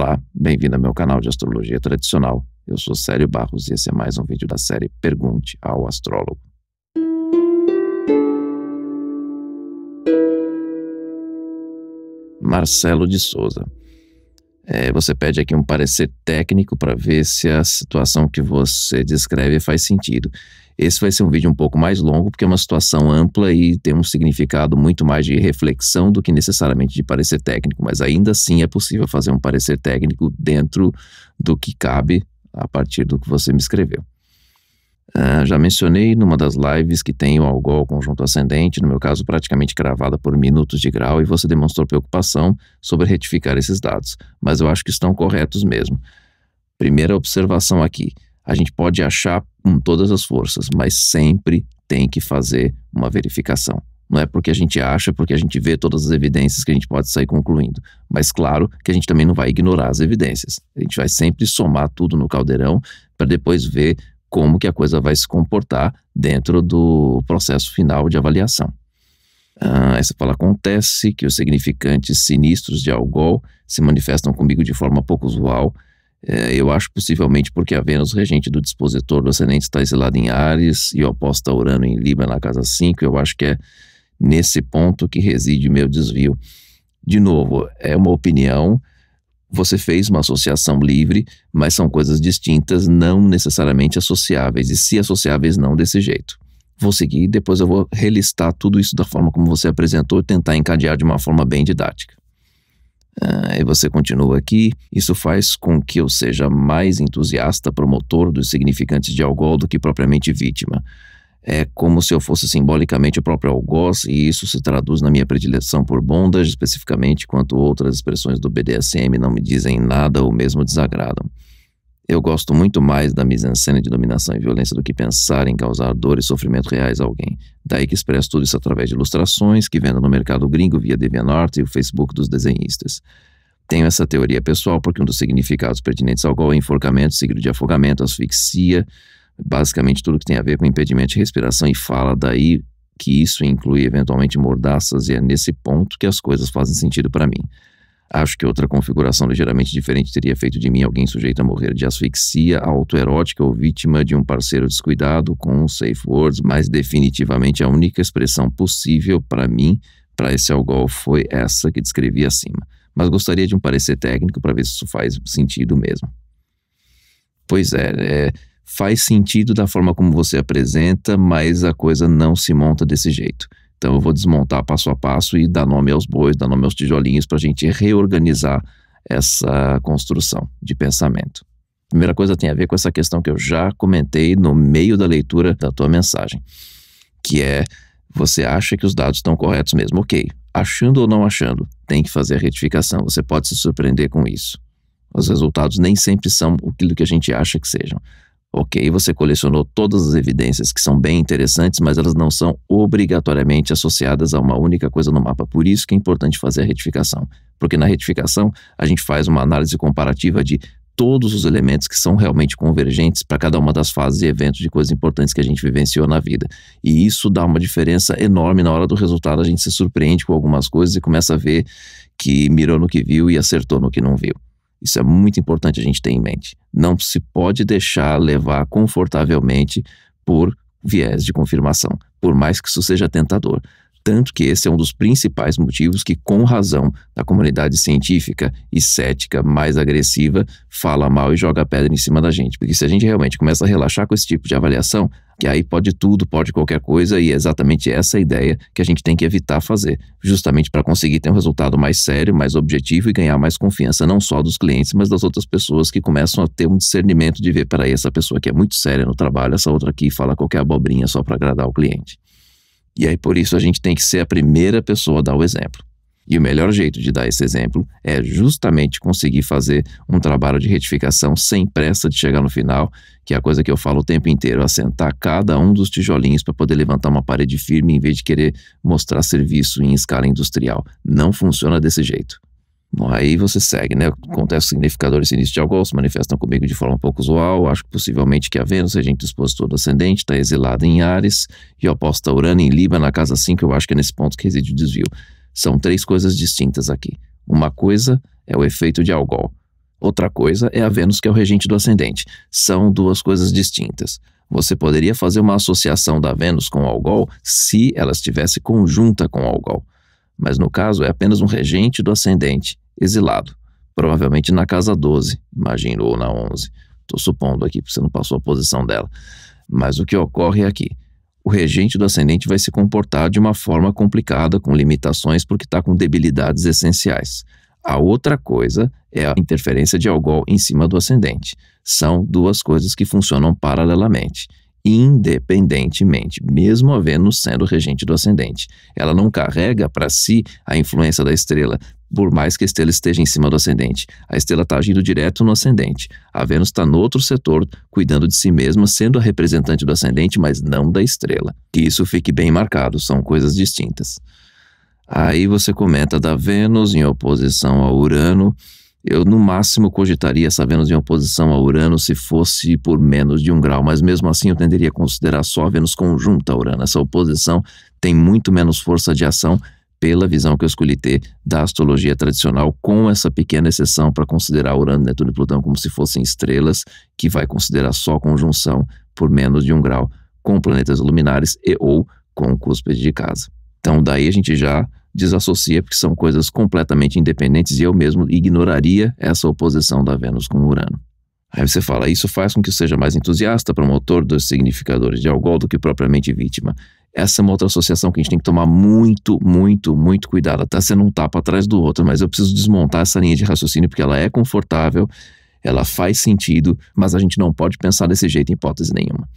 Olá, bem-vindo ao meu canal de Astrologia Tradicional. Eu sou Célio Barros e esse é mais um vídeo da série Pergunte ao Astrólogo. Marcelo de Souza. Você pede aqui um parecer técnico para ver se a situação que você descreve faz sentido. Esse vai ser um vídeo um pouco mais longo porque é uma situação ampla e tem um significado muito mais de reflexão do que necessariamente de parecer técnico, mas ainda assim é possível fazer um parecer técnico dentro do que cabe a partir do que você me escreveu. Já mencionei numa das lives que tem o Algol conjunto ascendente, no meu caso praticamente cravada por minutos de grau, e você demonstrou preocupação sobre retificar esses dados, mas eu acho que estão corretos mesmo. Primeira observação aqui, a gente pode achar com todas as forças, mas sempre tem que fazer uma verificação. Não é porque a gente acha, porque a gente vê todas as evidências que a gente pode sair concluindo. Mas claro que a gente também não vai ignorar as evidências. A gente vai sempre somar tudo no caldeirão para depois ver como que a coisa vai se comportar dentro do processo final de avaliação. Aí você fala, acontece que os significantes sinistros de Algol se manifestam comigo de forma pouco usual. Eu acho possivelmente porque a Vênus regente do dispositor do ascendente está exilada em Áries e oposta a Urano em Libra na casa 5, eu acho que é nesse ponto que reside meu desvio. De novo, é uma opinião. Você fez uma associação livre, mas são coisas distintas, não necessariamente associáveis, e se associáveis não desse jeito. Vou seguir e depois eu vou relistar tudo isso da forma como você apresentou e tentar encadear de uma forma bem didática. E você continua aqui, isso faz com que eu seja mais entusiasta, promotor dos significantes de Algol do que propriamente vítima. É como se eu fosse simbolicamente o próprio algoz, e isso se traduz na minha predileção por bondage, especificamente, quanto outras expressões do BDSM não me dizem nada ou mesmo desagradam. Eu gosto muito mais da mise-en-scène de dominação e violência do que pensar em causar dor e sofrimento reais a alguém. Daí que expresso tudo isso através de ilustrações que vendo no mercado gringo via DeviantArt e o Facebook dos desenhistas. Tenho essa teoria pessoal porque um dos significados pertinentes ao Algol é enforcamento, seguido de afogamento, asfixia, basicamente tudo que tem a ver com impedimento de respiração e fala, daí que isso inclui eventualmente mordaças, e é nesse ponto que as coisas fazem sentido para mim. Acho que outra configuração ligeiramente diferente teria feito de mim alguém sujeito a morrer de asfixia, autoerótica ou vítima de um parceiro descuidado com safe words, mas definitivamente a única expressão possível para mim, para esse Algol, foi essa que descrevi acima. Mas gostaria de um parecer técnico para ver se isso faz sentido mesmo. Pois faz sentido da forma como você apresenta, mas a coisa não se monta desse jeito. Então eu vou desmontar passo a passo e dar nome aos bois, dar nome aos tijolinhos para a gente reorganizar essa construção de pensamento. Primeira coisa tem a ver com essa questão que eu já comentei no meio da leitura da tua mensagem, que é, você acha que os dados estão corretos mesmo? Ok, achando ou não achando, tem que fazer a retificação, você pode se surpreender com isso. Os resultados nem sempre são aquilo que a gente acha que sejam. Ok, você colecionou todas as evidências que são bem interessantes, mas elas não são obrigatoriamente associadas a uma única coisa no mapa. Por isso que é importante fazer a retificação. Porque na retificação a gente faz uma análise comparativa de todos os elementos que são realmente convergentes para cada uma das fases e eventos de coisas importantes que a gente vivenciou na vida. E isso dá uma diferença enorme na hora do resultado. A gente se surpreende com algumas coisas e começa a ver que mirou no que viu e acertou no que não viu. Isso é muito importante a gente ter em mente. Não se pode deixar levar confortavelmente por viés de confirmação, por mais que isso seja tentador. Tanto que esse é um dos principais motivos que, com razão, a comunidade científica e cética mais agressiva fala mal e joga pedra em cima da gente. Porque se a gente realmente começa a relaxar com esse tipo de avaliação, que aí pode tudo, pode qualquer coisa, e é exatamente essa a ideia que a gente tem que evitar fazer, justamente para conseguir ter um resultado mais sério, mais objetivo e ganhar mais confiança, não só dos clientes, mas das outras pessoas que começam a ter um discernimento de ver, peraí, essa pessoa aqui é muito séria no trabalho, essa outra aqui fala qualquer abobrinha só para agradar o cliente. E aí por isso a gente tem que ser a primeira pessoa a dar o exemplo. E o melhor jeito de dar esse exemplo é justamente conseguir fazer um trabalho de retificação sem pressa de chegar no final, que é a coisa que eu falo o tempo inteiro, assentar cada um dos tijolinhos para poder levantar uma parede firme em vez de querer mostrar serviço em escala industrial. Não funciona desse jeito. Bom, aí você segue, né? Acontece os significadores sinistros de Algol se manifestam comigo de forma um pouco usual. Acho que possivelmente que a Vênus, regente dispositor do ascendente, está exilada em Áries e oposta a Urano em Libra na casa 5, eu acho que é nesse ponto que reside o desvio. São três coisas distintas aqui. Uma coisa é o efeito de Algol. Outra coisa é a Vênus, que é o regente do ascendente. São duas coisas distintas. Você poderia fazer uma associação da Vênus com o Algol se ela estivesse conjunta com o Algol. Mas no caso é apenas um regente do ascendente, exilado. Provavelmente na casa 12, imagino, ou na 11. Estou supondo aqui, porque você não passou a posição dela. Mas o que ocorre é aqui. O regente do ascendente vai se comportar de uma forma complicada, com limitações, porque está com debilidades essenciais. A outra coisa é a interferência de Algol em cima do ascendente. São duas coisas que funcionam paralelamente, independentemente, mesmo a Vênus sendo regente do ascendente. Ela não carrega para si a influência da estrela, por mais que a estrela esteja em cima do ascendente. A estrela está agindo direto no ascendente. A Vênus está no outro setor, cuidando de si mesma, sendo a representante do ascendente, mas não da estrela. Que isso fique bem marcado, são coisas distintas. Aí você comenta da Vênus em oposição a Urano. Eu, no máximo, cogitaria essa Vênus em oposição a Urano se fosse por menos de 1 grau, mas mesmo assim eu tenderia a considerar só a Vênus conjunta a Urano. Essa oposição tem muito menos força de ação pela visão que eu escolhi ter da astrologia tradicional, com essa pequena exceção para considerar Urano, Netuno e Plutão como se fossem estrelas, que vai considerar só conjunção por menos de 1 grau com planetas luminares e ou com o cúspide de casa. Então daí a gente já desassocia, porque são coisas completamente independentes, e eu mesmo ignoraria essa oposição da Vênus com Urano. Aí você fala, isso faz com que eu seja mais entusiasta, promotor dos significadores de Algol do que propriamente vítima. Essa é uma outra associação que a gente tem que tomar muito cuidado, até você não tapa atrás do outro, mas eu preciso desmontar essa linha de raciocínio, porque ela é confortável, ela faz sentido, mas a gente não pode pensar desse jeito em hipótese nenhuma.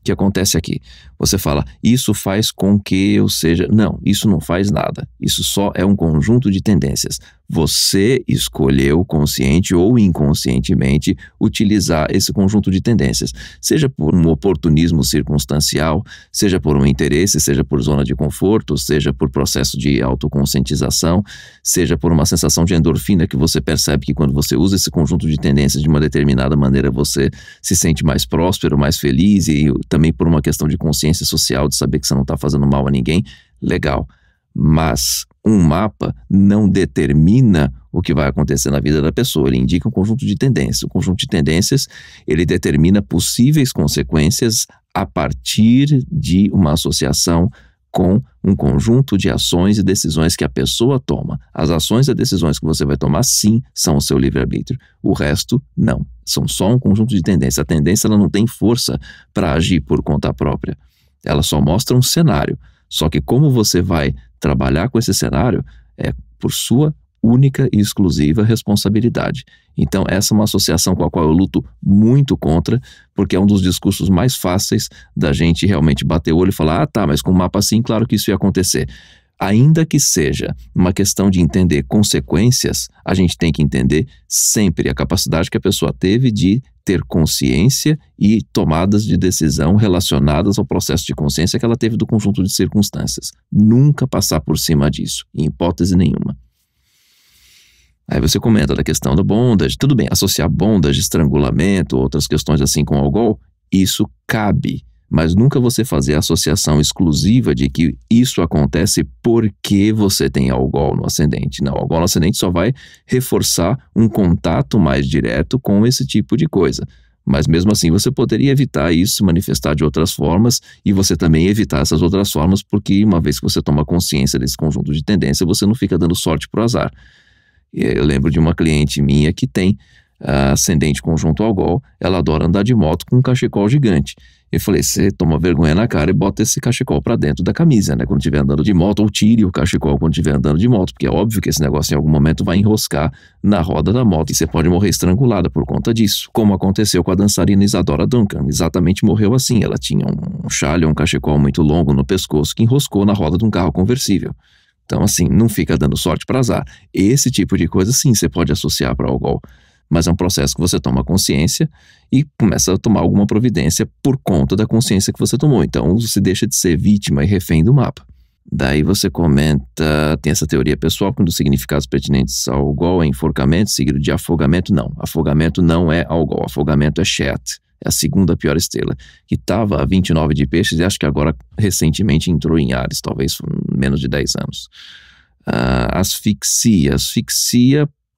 O que acontece aqui? Você fala, isso faz com que eu seja... Não, isso não faz nada. Isso só é um conjunto de tendências. Você escolheu, consciente ou inconscientemente, utilizar esse conjunto de tendências. Seja por um oportunismo circunstancial, seja por um interesse, seja por zona de conforto, seja por processo de autoconscientização, seja por uma sensação de endorfina que você percebe que quando você usa esse conjunto de tendências de uma determinada maneira, você se sente mais próspero, mais feliz, e também por uma questão de consciência social, de saber que você não está fazendo mal a ninguém. Legal. Mas um mapa não determina o que vai acontecer na vida da pessoa, ele indica um conjunto de tendências. O conjunto de tendências, ele determina possíveis consequências a partir de uma associação com um conjunto de ações e decisões que a pessoa toma. As ações e decisões que você vai tomar, sim, são o seu livre-arbítrio. O resto, não. São só um conjunto de tendências. A tendência, ela não tem força para agir por conta própria. Ela só mostra um cenário. Só que como você vai trabalhar com esse cenário é por sua única e exclusiva responsabilidade. Então essa é uma associação com a qual eu luto muito contra, porque é um dos discursos mais fáceis da gente realmente bater o olho e falar, ah tá, mas com um mapa assim, claro que isso ia acontecer. Ainda que seja uma questão de entender consequências, a gente tem que entender sempre a capacidade que a pessoa teve de ter consciência e tomadas de decisão relacionadas ao processo de consciência que ela teve do conjunto de circunstâncias. Nunca passar por cima disso, em hipótese nenhuma. Aí você comenta da questão da bondage. Tudo bem, associar bondage, estrangulamento, outras questões assim com algol, isso cabe. Mas nunca você fazer a associação exclusiva de que isso acontece porque você tem algol no ascendente. Não, algol no ascendente só vai reforçar um contato mais direto com esse tipo de coisa. Mas mesmo assim você poderia evitar isso, se manifestar de outras formas, e você também evitar essas outras formas, porque uma vez que você toma consciência desse conjunto de tendência, você não fica dando sorte pro azar. Eu lembro de uma cliente minha que tem ascendente conjunto algol, ela adora andar de moto com um cachecol gigante. Eu falei, você toma vergonha na cara e bota esse cachecol pra dentro da camisa, né? Quando estiver andando de moto, ou tire o cachecol quando estiver andando de moto, porque é óbvio que esse negócio em algum momento vai enroscar na roda da moto e você pode morrer estrangulada por conta disso. Como aconteceu com a dançarina Isadora Duncan, exatamente morreu assim. Ela tinha um chale, um cachecol muito longo no pescoço que enroscou na roda de um carro conversível. Então assim, não fica dando sorte pra azar. Esse tipo de coisa sim, você pode associar para algol. Mas é um processo que você toma consciência e começa a tomar alguma providência por conta da consciência que você tomou. Então você deixa de ser vítima e refém do mapa. Daí você comenta, tem essa teoria pessoal, que um dos significados pertinentes ao algol é enforcamento, seguido de afogamento. Não, afogamento não é algol, afogamento é Shet, é a segunda pior estrela, que estava a 29 de peixes e acho que agora recentemente entrou em Áries, talvez menos de 10 anos. Asfixia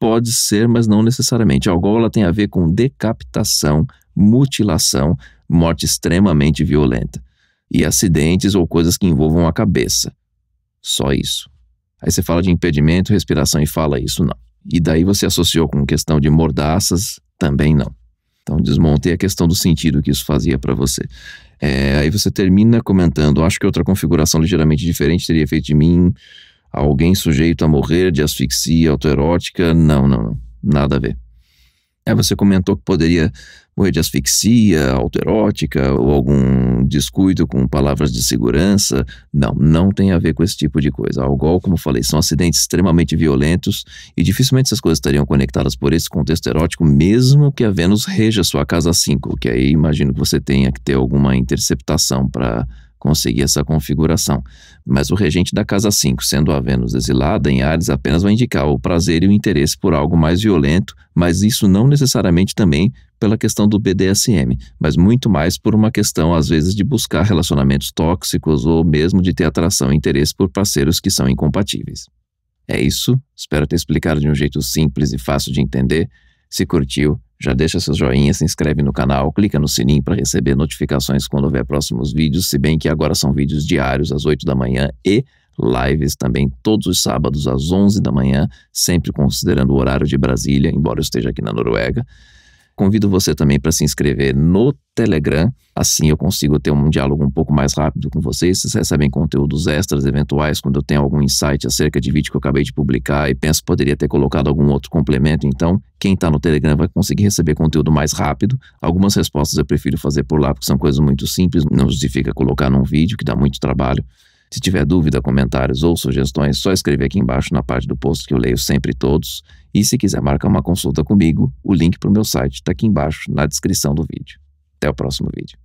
Pode ser, mas não necessariamente. A algol ela tem a ver com decapitação, mutilação, morte extremamente violenta. E acidentes ou coisas que envolvam a cabeça. Só isso. Aí você fala de impedimento, respiração e fala isso, não. E daí você associou com questão de mordaças, também não. Então desmontei a questão do sentido que isso fazia para você. Aí você termina comentando, acho que outra configuração ligeiramente diferente teria feito de mim alguém sujeito a morrer de asfixia autoerótica. Não. Nada a ver. Aí você comentou que poderia morrer de asfixia autoerótica ou algum descuido com palavras de segurança. Não tem a ver com esse tipo de coisa. Algol, como falei, são acidentes extremamente violentos e dificilmente essas coisas estariam conectadas por esse contexto erótico, mesmo que a Vênus reja sua casa 5, que aí imagino que você tenha que ter alguma interceptação para conseguir essa configuração. Mas o regente da casa 5, sendo a Vênus exilada em Áries, apenas vai indicar o prazer e o interesse por algo mais violento, mas isso não necessariamente também pela questão do BDSM, mas muito mais por uma questão, às vezes, de buscar relacionamentos tóxicos ou mesmo de ter atração e interesse por parceiros que são incompatíveis. É isso, espero ter explicado de um jeito simples e fácil de entender. Se curtiu, já deixa seu joinha, se inscreve no canal, clica no sininho para receber notificações quando houver próximos vídeos, se bem que agora são vídeos diários às 8 da manhã e lives também todos os sábados às 11 da manhã, sempre considerando o horário de Brasília, embora eu esteja aqui na Noruega. Convido você também para se inscrever no Telegram, assim eu consigo ter um diálogo um pouco mais rápido com vocês. Vocês recebem conteúdos extras eventuais quando eu tenho algum insight acerca de vídeo que eu acabei de publicar e penso que poderia ter colocado algum outro complemento. Então, quem está no Telegram vai conseguir receber conteúdo mais rápido. Algumas respostas eu prefiro fazer por lá porque são coisas muito simples, não justifica colocar num vídeo que dá muito trabalho. Se tiver dúvida, comentários ou sugestões, só escrever aqui embaixo na parte do post que eu leio sempre todos. E se quiser marcar uma consulta comigo, o link para o meu site está aqui embaixo na descrição do vídeo. Até o próximo vídeo.